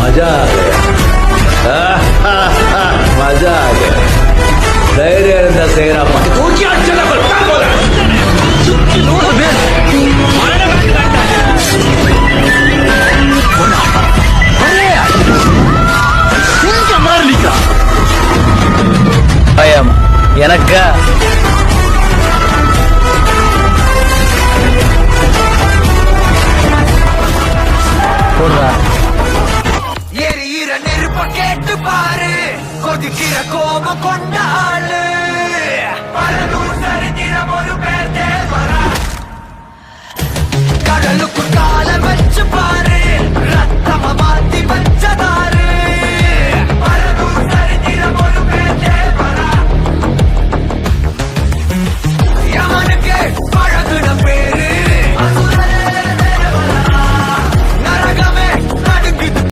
मजा आ गया मजा आ गया ಧೈರ್ಯ ಇರಿಂದ ಸೇರಪ್ಪ பயம் எனக்கா எரியிற நெருப்ப கேட்டு பாரு கொதிக்கிற கோபம் கொண்ட ஆளு பலனூர் சரித்திரம் ஒரு பேர் தேவரா கடலுக்கு கால வச்சு பாரு